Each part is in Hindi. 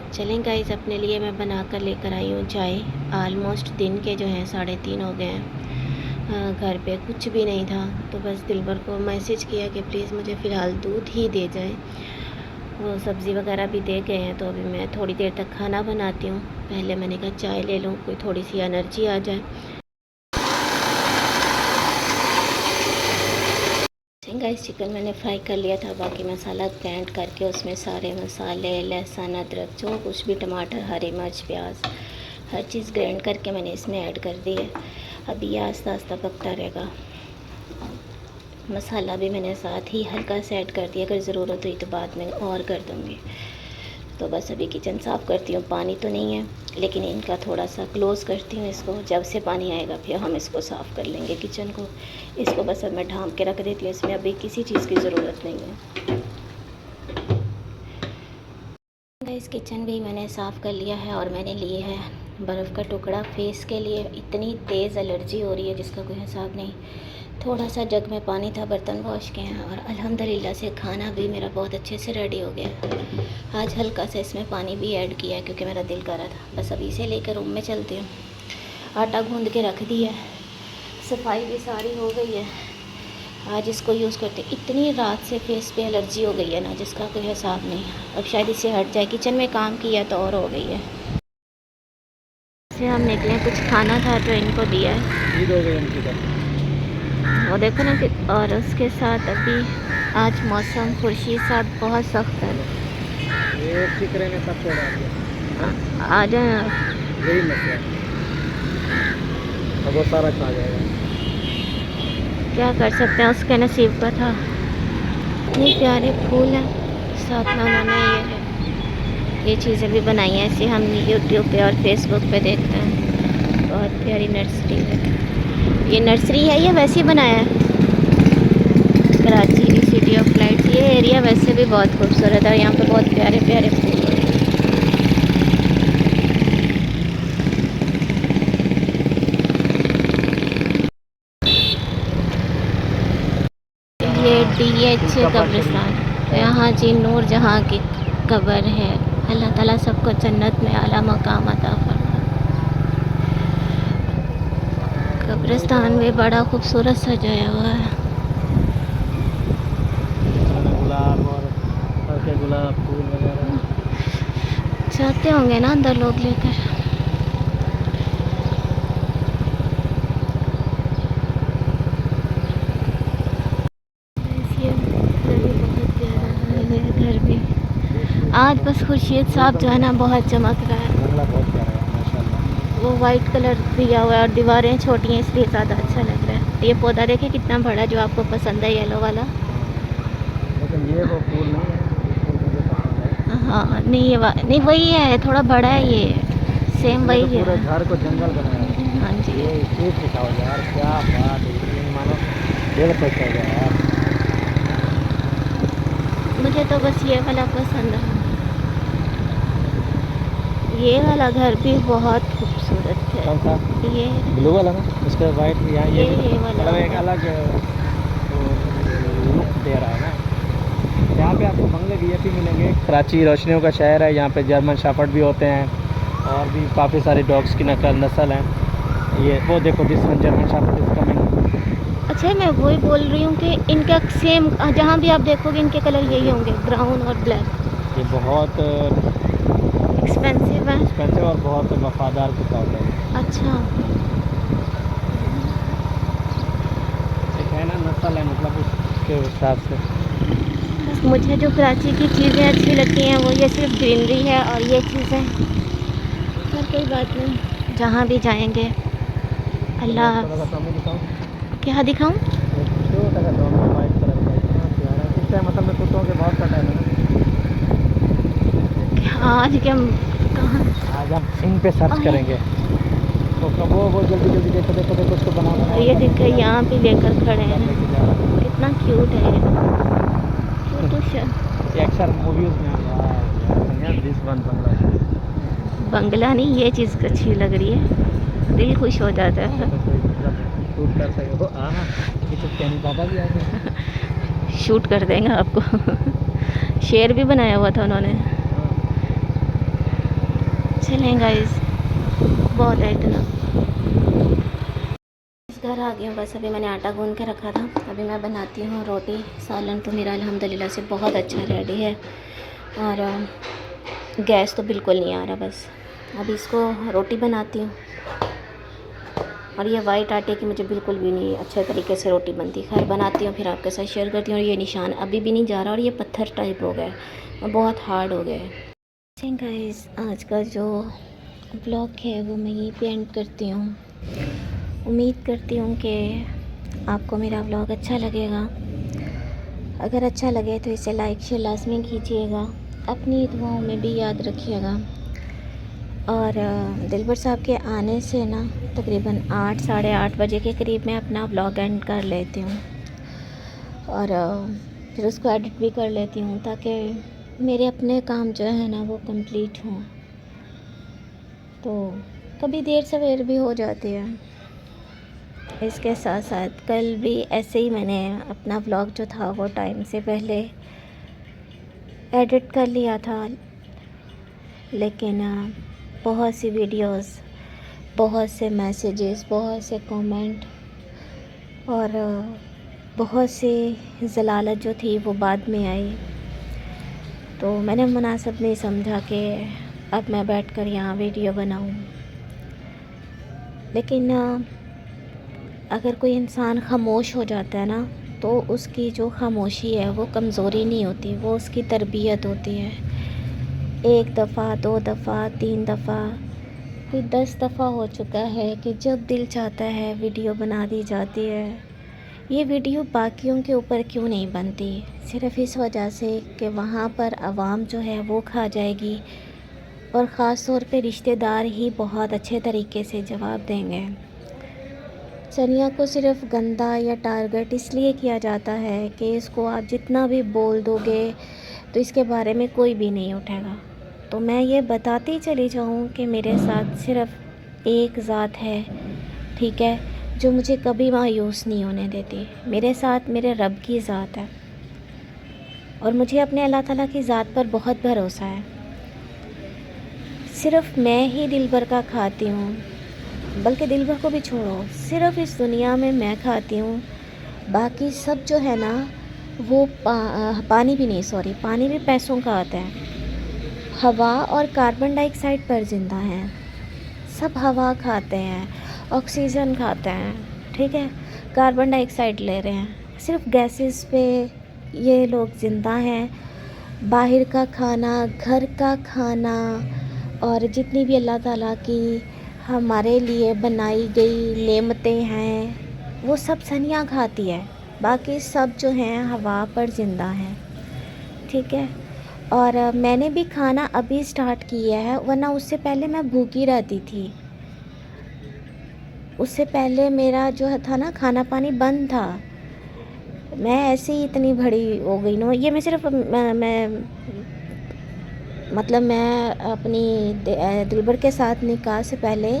चलें गाइस, अपने लिए मैं बना कर लेकर आई हूँ चाय। आलमोस्ट दिन के जो हैं 3:30 हो गए हैं। घर पे कुछ भी नहीं था, तो बस दिलबर को मैसेज किया कि प्लीज़ मुझे फ़िलहाल दूध ही दे जाए। वो सब्ज़ी वगैरह भी दे गए हैं, तो अभी मैं थोड़ी देर तक खाना बनाती हूँ। पहले मैंने कहा चाय ले लूँ, कोई थोड़ी सी एनर्जी आ जाए। गाइस, चिकन मैंने फ्राई कर लिया था, बाकी मसाला ग्राइंड करके उसमें सारे मसाले, लहसुन, अदरक, जो कुछ भी, टमाटर, हरी मिर्च, प्याज, हर चीज़ ग्राइंड करके मैंने इसमें ऐड कर दी है। अभी ये आस्ता आस्ता पकता रहेगा। मसाला भी मैंने साथ ही हल्का सा ऐड कर दिया, अगर ज़रूरत हुई तो बाद में और कर दूँगी। तो बस अभी किचन साफ़ करती हूँ। पानी तो नहीं है, लेकिन इनका थोड़ा सा क्लोज़ करती हूँ इसको। जब से पानी आएगा फिर हम इसको साफ़ कर लेंगे किचन को। इसको बस अब मैं ढाँप के रख देती हूँ, इसमें अभी किसी चीज़ की ज़रूरत नहीं है। इस किचन भी मैंने साफ़ कर लिया है और मैंने लिए है बर्फ़ का टुकड़ा फेस के लिए। इतनी तेज़ एलर्जी हो रही है जिसका कोई हिसाब नहीं। थोड़ा सा जग में पानी था, बर्तन वॉश किए हैं और अल्हम्दुलिल्लाह से खाना भी मेरा बहुत अच्छे से रेडी हो गया। आज हल्का सा इसमें पानी भी ऐड किया है क्योंकि मेरा दिल कर रहा था। बस अभी इसे लेकर रूम में चलती हूँ। आटा गूँध के रख दिया है, सफाई भी सारी हो गई है। आज इसको यूज़ करते। इतनी रात से फेस पे एलर्जी हो गई है ना जिसका कोई हिसाब नहीं। अब शायद इससे हट जाए। किचन में काम किया तो और हो गई है। से हम निकले, कुछ खाना था तो इनको दिया है। वो देखो ना कि, और उसके साथ अभी आज मौसम खुर्शीद साहब बहुत सख्त है। ये चिकरे ने सब छोड़ा दिया। आ जाए यही मसला है, अब वो सारा खा जाएगा। क्या कर सकते हैं, उसके नसीब का था। इतने प्यारे फूल हैं। साथ में उन्होंने ये चीज़ें भी बनाई हैं, ऐसे हम यूट्यूब पे और फेसबुक पे देखते हैं। बहुत प्यारी नर्सरी है। ये नर्सरी है या वैसे ही बनाया है? कराची की सिटी ऑफ लाइट्स। ये एरिया वैसे भी बहुत खूबसूरत है और यहाँ पे बहुत प्यारे प्यारे फूल हैं। ये DH कब्रिस्तान, यहाँ जी नूर जहाँ की कब्र है। अल्लाह ताला सबको जन्नत में आला मकाम अता फरमाए। कब्रिस्तान भी बड़ा खूबसूरत सजाया हुआ है। गुलाब और गुलाब फूल वगैरह जाते होंगे ना अंदर लोग लेकर। ये बहुत प्यारा है घर भी। आज बस खुर्शीद साहब जो है ना बहुत चमक रहा है। बंगला बहुत प्यारा है माशाल्लाह। वो वाइट कलर दिया हुआ है और दीवारें छोटी हैं इसलिए ज़्यादा अच्छा लग रहा है। ये पौधा देखिए कितना बड़ा, जो आपको पसंद है येलो वाला। लेकिन ये वो फूल नहीं है, ये फूल मुझे पसंद है। हाँ नहीं, ये नहीं वही है, थोड़ा बड़ा है ये, सेम वही तो पूरे है। घर को जंगल बनाया है। हाँ जी। ये चीज़ दिखाओ यार, क्या बात है, मानो दिल खुश हो गया यार। मुझे तो बस ये वाला पसंद है। ये वाला घर भी बहुत खूबसूरत है। कौन सा? ये ब्लू वाला ना, उसका वाइट यहाँ ये वाला मतलब एक अलग लुक दे रहा है ना। यहाँ पे आपको बंगले VIP मिलेंगे। कराची रोशनियों का शहर है, यहाँ पे जर्मन शेफर्ड भी होते हैं और भी काफ़ी सारे डॉग्स की नस्ल हैं। ये वो देखो, this one German shepherd is coming. अच्छा, मैं वही बोल रही हूँ कि इनका सेम, जहाँ भी आप देखोगे इनके कलर यही होंगे, ब्राउन और ब्लैक। ये बहुत एक्सपेंसिव है और बहुत वफादार कुत्ता होता है। अच्छा, एक है ना नस्ल है, मतलब उसके हिसाब से। बस मुझे जो कराची की चीज़ें अच्छी लगती हैं वो ये सिर्फ ग्रीनरी है और ये चीज़ें। पर कोई बात नहीं, जहाँ भी जाएंगे अल्लाह। क्या दिखाऊं? मतलब मैं कुत्तों के बहुत कटा है ना। आज के हम कहाँ? आज हम सिंह पे सर्च करेंगे। तो कब वो जल्दी जल्दी देखो देखो देखो उसको बना ये देखो यहाँ पे लेकर खड़े हैं, कितना क्यूट है ये। ये अक्सर मूवीज़ में दिस वन बंगला नहीं, ये चीज़ अच्छी लग रही है, दिल खुश हो जाता है। शूट कर सके हो। पापा भी आए शूट कर देंगे आपको। शेर भी बनाया हुआ था उन्होंने। चलें गाइस, बहुत है इतना। इस घर आ गई हूँ बस। अभी मैंने आटा गूंद के रखा था, अभी मैं बनाती हूँ रोटी। सालन तो मेरा अल्हम्दुलिल्लाह से बहुत अच्छा रेडी है और गैस तो बिल्कुल नहीं आ रहा। बस अभी इसको रोटी बनाती हूँ। और ये वाइट आटे की मुझे बिल्कुल भी नहीं अच्छे तरीके से रोटी बनती। खैर बनाती हूँ, फिर आपके साथ शेयर करती हूँ। और ये निशान अभी भी नहीं जा रहा और ये पत्थर टाइप हो गया है और बहुत हार्ड हो गया है। गाइस, आज का जो ब्लॉग है वो मैं यहीं पे एंड करती हूँ। उम्मीद करती हूँ कि आपको मेरा ब्लॉग अच्छा लगेगा। अगर अच्छा लगे तो इसे लाइक शेयर लाजमी कीजिएगा। अपनी दुआओं में भी याद रखिएगा। और दिलबर साहब के आने से ना तकरीबन 8 साढ़े 8 बजे के करीब मैं अपना ब्लॉग एंड कर लेती हूँ और फिर उसको एडिट भी कर लेती हूँ ताकि मेरे अपने काम जो है ना वो कंप्लीट हों। तो कभी देर सवेर भी हो जाती है। इसके साथ साथ कल भी ऐसे ही मैंने अपना ब्लॉग जो था वो टाइम से पहले एडिट कर लिया था, लेकिन बहुत सी वीडियोस, बहुत से मैसेजेस, बहुत से कमेंट और बहुत सी ज़लालत जो थी वो बाद में आई। तो मैंने मुनासिब नहीं समझा कि अब मैं बैठकर यहाँ वीडियो बनाऊँ। लेकिन अगर कोई इंसान खामोश हो जाता है ना तो उसकी जो खामोशी है वो कमज़ोरी नहीं होती, वो उसकी तरबियत होती है। 1 दफ़ा 2 दफ़ा 3 दफ़ा कोई 10 दफ़ा हो चुका है कि जब दिल चाहता है वीडियो बना दी जाती है। ये वीडियो बाकियों के ऊपर क्यों नहीं बनती? सिर्फ़ इस वजह से कि वहाँ पर आवाम जो है वो खा जाएगी और ख़ास तौर पे रिश्तेदार ही बहुत अच्छे तरीके से जवाब देंगे। सनिया को सिर्फ़ गंदा या टारगेट इसलिए किया जाता है कि इसको आप जितना भी बोल दोगे तो इसके बारे में कोई भी नहीं उठेगा। तो मैं ये बताती चली जाऊँ कि मेरे साथ सिर्फ़ एक ज़ात है, ठीक है, जो मुझे कभी मायूस नहीं होने देती। मेरे साथ मेरे रब की ज़ात है और मुझे अपने अल्लाह ताला की ज़ात पर बहुत भरोसा है। सिर्फ़ मैं ही दिलबर का खाती हूँ, बल्कि दिलबर को भी छोड़ो, सिर्फ़ इस दुनिया में मैं खाती हूँ। बाकी सब जो है ना वो पानी भी पैसों का आता है। हवा और कार्बन डाइऑक्साइड पर ज़िंदा हैं। सब हवा खाते हैं, ऑक्सीजन खाते हैं, ठीक है, कार्बन डाइऑक्साइड ले रहे हैं। सिर्फ गैसेस पे ये लोग ज़िंदा हैं। बाहर का खाना, घर का खाना और जितनी भी अल्लाह ताला की हमारे लिए बनाई गई नेमतें हैं वो सब सनिया खाती है। बाकी सब जो हैं हवा पर ज़िंदा हैं, ठीक है। और मैंने भी खाना अभी स्टार्ट किया है, वरना उससे पहले मैं भूखी रहती थी। उससे पहले मेरा जो था ना खाना पानी बंद था। मैं ऐसे ही इतनी बड़ी हो गई ना। ये मैं सिर्फ मैं मतलब मैं अपनी दिलबर के साथ निकाह से पहले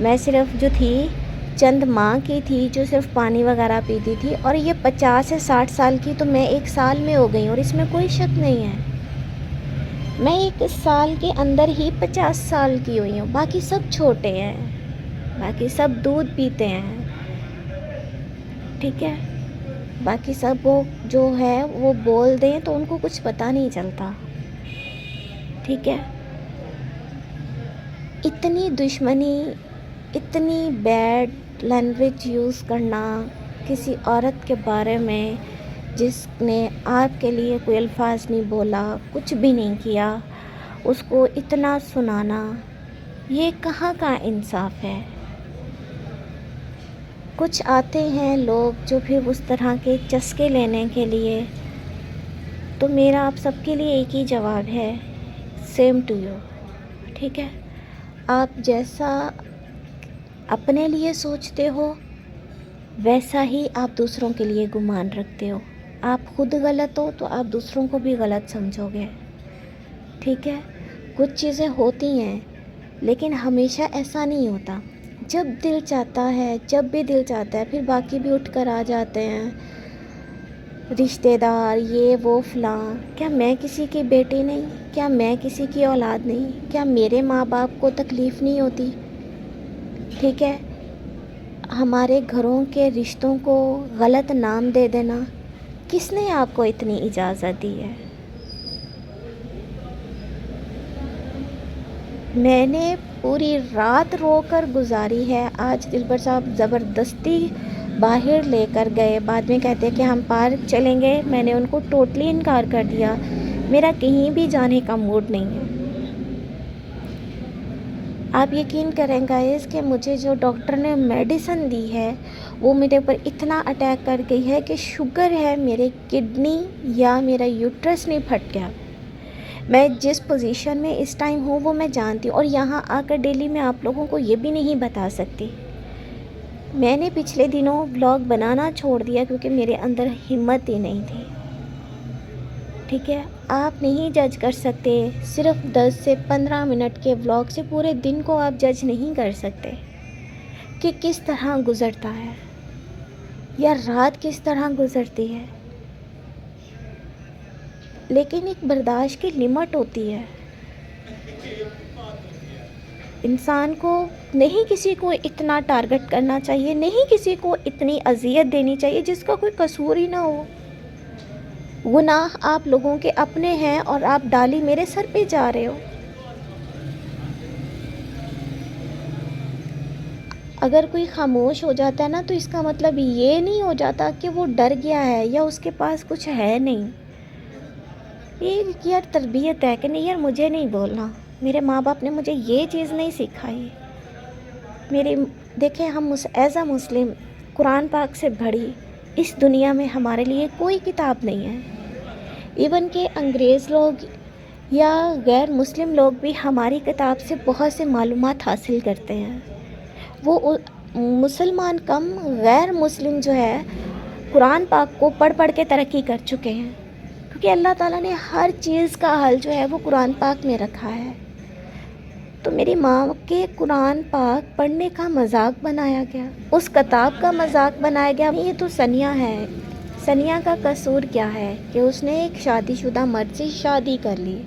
मैं सिर्फ जो थी चंद माह की थी जो सिर्फ पानी वगैरह पीती थी। और ये 50 से 60 साल की तो मैं 1 साल में हो गई और इसमें कोई शक नहीं है। मैं 1 साल के अंदर ही 50 साल की हुई हूँ। बाकी सब छोटे हैं, बाकी सब दूध पीते हैं, ठीक है। बाकी सब वो जो है वो बोल दें तो उनको कुछ पता नहीं चलता, ठीक है। इतनी दुश्मनी, इतनी बैड लैंग्वेज यूज़ करना किसी औरत के बारे में जिसने आपके लिए कोई अल्फाज नहीं बोला, कुछ भी नहीं किया, उसको इतना सुनाना, ये कहाँ का इंसाफ है। कुछ आते हैं लोग जो फिर उस तरह के चस्के लेने के लिए। तो मेरा आप सबके लिए एक ही जवाब है, सेम टू यू, ठीक है। आप जैसा अपने लिए सोचते हो वैसा ही आप दूसरों के लिए गुमान रखते हो। आप खुद गलत हो तो आप दूसरों को भी गलत समझोगे, ठीक है। कुछ चीज़ें होती हैं लेकिन हमेशा ऐसा नहीं होता। जब दिल चाहता है, जब भी दिल चाहता है, फिर बाकी भी उठ कर आ जाते हैं। रिश्तेदार, ये वो फलां। क्या मैं किसी की बेटी नहीं? क्या मैं किसी की औलाद नहीं? क्या मेरे माँ बाप को तकलीफ़ नहीं होती? ठीक है, हमारे घरों के रिश्तों को गलत नाम दे देना, किसने आपको इतनी इजाज़त दी है? मैंने पूरी रात रोकर गुजारी है। आज दिलबर साहब ज़बरदस्ती बाहर लेकर गए, बाद में कहते हैं कि हम पार्क चलेंगे। मैंने उनको टोटली इनकार कर दिया, मेरा कहीं भी जाने का मूड नहीं है। आप यकीन करें गाइस कि मुझे जो डॉक्टर ने मेडिसिन दी है वो मेरे ऊपर इतना अटैक कर गई है कि शुगर है, मेरे किडनी या मेरा यूट्रस नहीं फट गया। मैं जिस पोजीशन में इस टाइम हूँ वो मैं जानती हूँ, और यहाँ आकर डेली मैं आप लोगों को ये भी नहीं बता सकती। मैंने पिछले दिनों व्लॉग बनाना छोड़ दिया क्योंकि मेरे अंदर हिम्मत ही नहीं थी। ठीक है, आप नहीं जज कर सकते, सिर्फ 10 से 15 मिनट के व्लॉग से पूरे दिन को आप जज नहीं कर सकते कि किस तरह गुज़रता है या रात किस तरह गुज़रती है। लेकिन एक बर्दाश्त की लिमिट होती है। इंसान को नहीं किसी को इतना टारगेट करना चाहिए, नहीं किसी को इतनी अजियत देनी चाहिए जिसका कोई कसूर ही ना हो। गुनाह आप लोगों के अपने हैं और आप डाली मेरे सर पे जा रहे हो। अगर कोई खामोश हो जाता है ना, तो इसका मतलब ये नहीं हो जाता कि वो डर गया है या उसके पास कुछ है नहीं। ये यार तरबियत है कि नहीं यार, मुझे नहीं बोलना। मेरे माँ बाप ने मुझे ये चीज़ नहीं सिखाई। मेरे देखें, हम एज़ अ मुस्लिम कुरान पाक से भरी इस दुनिया में हमारे लिए कोई किताब नहीं है। इवन के अंग्रेज़ लोग या गैर मुस्लिम लोग भी हमारी किताब से बहुत से मालूमात हासिल करते हैं। वो मुसलमान कम, गैर मुस्लिम जो है कुरान पाक को पढ़ पढ़ के तरक्की कर चुके हैं, क्योंकि अल्लाह ताला ने हर चीज़ का हल जो है वो कुरान पाक में रखा है। तो मेरी माँ के कुरान पाक पढ़ने का मजाक बनाया गया, उस किताब का मजाक बनाया गया। ये तो सनिया है, सनिया का कसूर क्या है कि उसने एक शादीशुदा मर्द से शादी कर ली।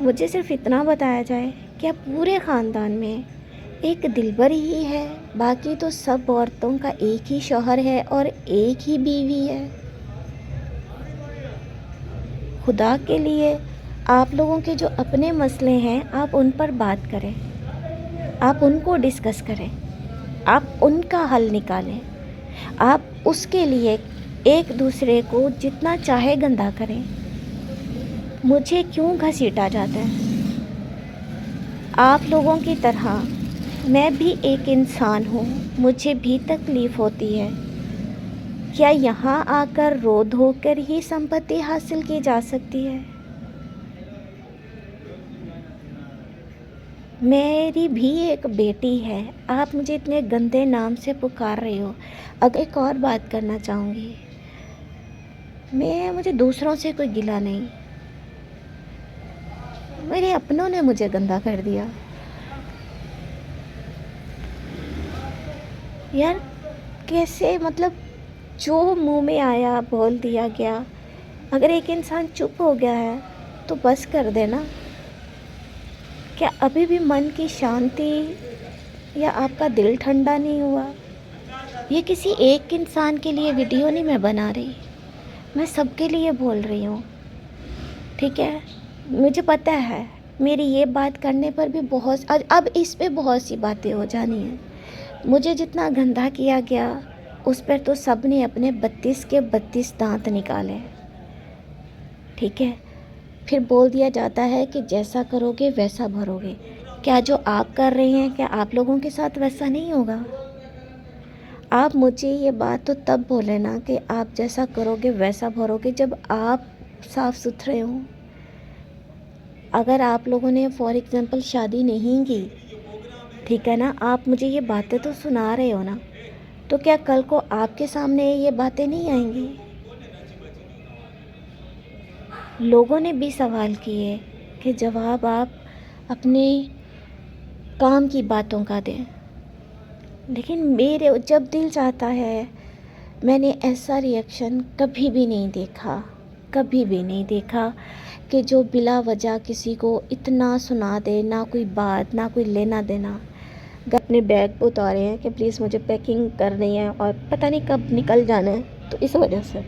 मुझे सिर्फ इतना बताया जाए कि पूरे ख़ानदान में एक दिलबर ही है, बाकी तो सब औरतों का एक ही शौहर है और एक ही बीवी है। खुदा के लिए आप लोगों के जो अपने मसले हैं आप उन पर बात करें, आप उनको डिस्कस करें, आप उनका हल निकालें। आप उसके लिए एक दूसरे को जितना चाहे गंदा करें। मुझे क्यों घसीटा जाता है? आप लोगों की तरह मैं भी एक इंसान हूँ, मुझे भी तकलीफ़ होती है। क्या यहाँ आकर रो धो कर ही संपत्ति हासिल की जा सकती है? मेरी भी एक बेटी है, आप मुझे इतने गंदे नाम से पुकार रहे हो। अगर एक और बात करना चाहूँगी, मुझे दूसरों से कोई गिला नहीं, मेरे अपनों ने मुझे गंदा कर दिया। यार कैसे, मतलब जो मुंह में आया बोल दिया गया। अगर एक इंसान चुप हो गया है तो बस कर देना। क्या अभी भी मन की शांति या आपका दिल ठंडा नहीं हुआ? ये किसी एक इंसान के लिए वीडियो नहीं मैं बना रही, मैं सबके लिए बोल रही हूँ। ठीक है, मुझे पता है मेरी ये बात करने पर भी अब इस पे बहुत सी बातें हो जानी हैं। मुझे जितना गंदा किया गया उस पर तो सब ने अपने 32 के 32 दांत निकाले। ठीक है, फिर बोल दिया जाता है कि जैसा करोगे वैसा भरोगे। क्या जो आप कर रहे हैं, क्या आप लोगों के साथ वैसा नहीं होगा? आप मुझे ये बात तो तब बोले ना कि आप जैसा करोगे वैसा भरोगे जब आप साफ़ सुथरे हों। अगर आप लोगों ने फॉर एग्ज़ाम्पल शादी नहीं की, ठीक है ना, आप मुझे ये बातें तो सुना रहे हो ना, तो क्या कल को आपके सामने ये बातें नहीं आएंगी? लोगों ने भी सवाल किए कि जवाब आप अपने काम की बातों का दें, लेकिन मेरे जब दिल चाहता है मैंने ऐसा रिएक्शन कभी भी नहीं देखा, कभी भी नहीं देखा कि जो बिला वजह किसी को इतना सुना दे, ना कोई बात, ना कोई लेना देना। अपने बैग उतारे हैं कि प्लीज़ मुझे पैकिंग करनी है और पता नहीं कब निकल जाना है, तो इस वजह से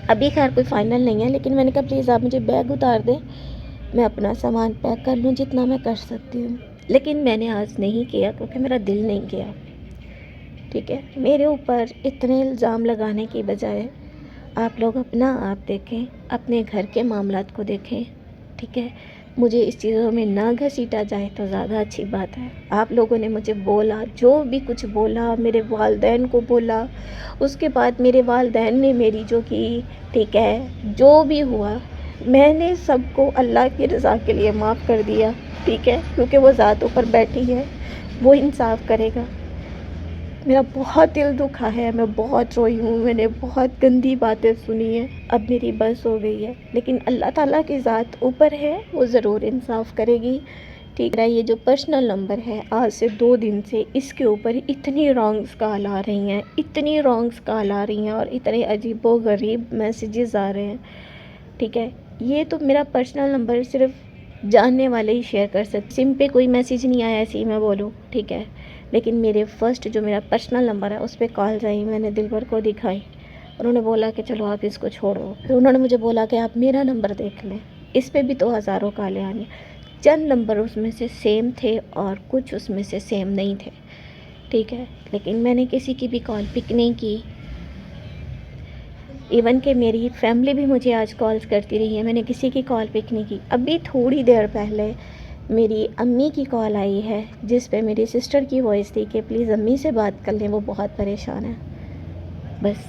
अभी खैर कोई फ़ाइनल नहीं है, लेकिन मैंने कहा प्लीज़ आप मुझे बैग उतार दें, मैं अपना सामान पैक कर लूँ जितना मैं कर सकती हूँ। लेकिन मैंने आज नहीं किया क्योंकि मेरा दिल नहीं किया। ठीक है, मेरे ऊपर इतने इल्ज़ाम लगाने की बजाय आप लोग अपना आप देखें, अपने घर के मामलात को देखें। ठीक है, मुझे इस चीज़ों में ना घसीटा जाए तो ज़्यादा अच्छी बात है। आप लोगों ने मुझे बोला, जो भी कुछ बोला, मेरे वालिदैन को बोला, उसके बाद मेरे वालिदैन ने मेरी जो की, ठीक है, जो भी हुआ मैंने सबको अल्लाह की रज़ा के लिए माफ़ कर दिया। ठीक है, क्योंकि वो ज़ात ऊपर बैठी है, वो इंसाफ़ करेगा। मेरा बहुत दिल दुखा है, मैं बहुत रोई हूँ, मैंने बहुत गंदी बातें सुनी हैं, अब मेरी बस हो गई है। लेकिन अल्लाह ताला की ज़ात ऊपर है, वो ज़रूर इंसाफ़ करेगी। ठीक है, ये जो पर्सनल नंबर है, आज से 2 दिन से इसके ऊपर इतनी रॉन्ग्स कॉल आ रही हैं, इतनी रॉन्ग्स कॉल आ रही हैं और इतने अजीबो-गरीब मैसेजेस आ रहे हैं। ठीक है, ये तो मेरा पर्सनल नंबर सिर्फ जानने वाले ही शेयर कर सकते। सिम पे कोई मैसेज नहीं आया ऐसे ही मैं बोलूँ। ठीक है, लेकिन मेरे फर्स्ट जो मेरा पर्सनल नंबर है उस पर कॉल्स आई, मैंने दिलबर को दिखाई। उन्होंने बोला कि चलो आप इसको छोड़ो। फिर उन्होंने मुझे बोला कि आप मेरा नंबर देख लें, इस पे भी तो हज़ारों कॉलें आनी। चंद नंबर उसमें से सेम थे और कुछ उसमें से सेम नहीं थे। ठीक है, लेकिन मैंने किसी की भी कॉल पिक नहीं की। इवन कि मेरी फैमिली भी मुझे आज कॉल्स करती रही है, मैंने किसी की कॉल पिक नहीं की। अभी थोड़ी देर पहले मेरी अम्मी की कॉल आई है, जिस पे मेरी सिस्टर की वॉइस थी कि प्लीज़ अम्मी से बात कर लें, वो बहुत परेशान है। बस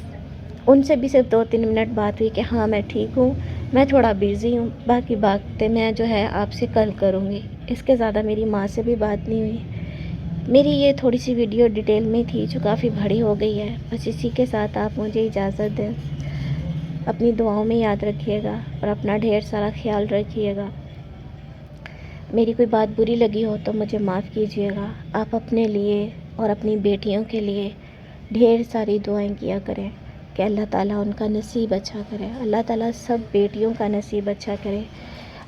उनसे भी सिर्फ 2-3 मिनट बात हुई कि हाँ मैं ठीक हूँ, मैं थोड़ा बिज़ी हूँ, बाकी बातें मैं जो है आपसे कल करूँगी। इसके ज़्यादा मेरी माँ से भी बात नहीं हुई। मेरी ये थोड़ी सी वीडियो डिटेल में थी जो काफ़ी बड़ी हो गई है। बस इसी के साथ आप मुझे इजाज़त दें। अपनी दुआओं में याद रखिएगा और अपना ढेर सारा ख्याल रखिएगा। मेरी कोई बात बुरी लगी हो तो मुझे माफ़ कीजिएगा। आप अपने लिए और अपनी बेटियों के लिए ढेर सारी दुआएं किया करें कि अल्लाह ताला उनका नसीब अच्छा करे। अल्लाह ताला सब बेटियों का नसीब अच्छा करे।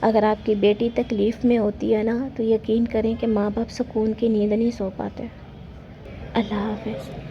अगर आपकी बेटी तकलीफ़ में होती है ना, तो यकीन करें कि माँ बाप सुकून की नींद नहीं सो पाते। अल्लाह हाफ़िज़।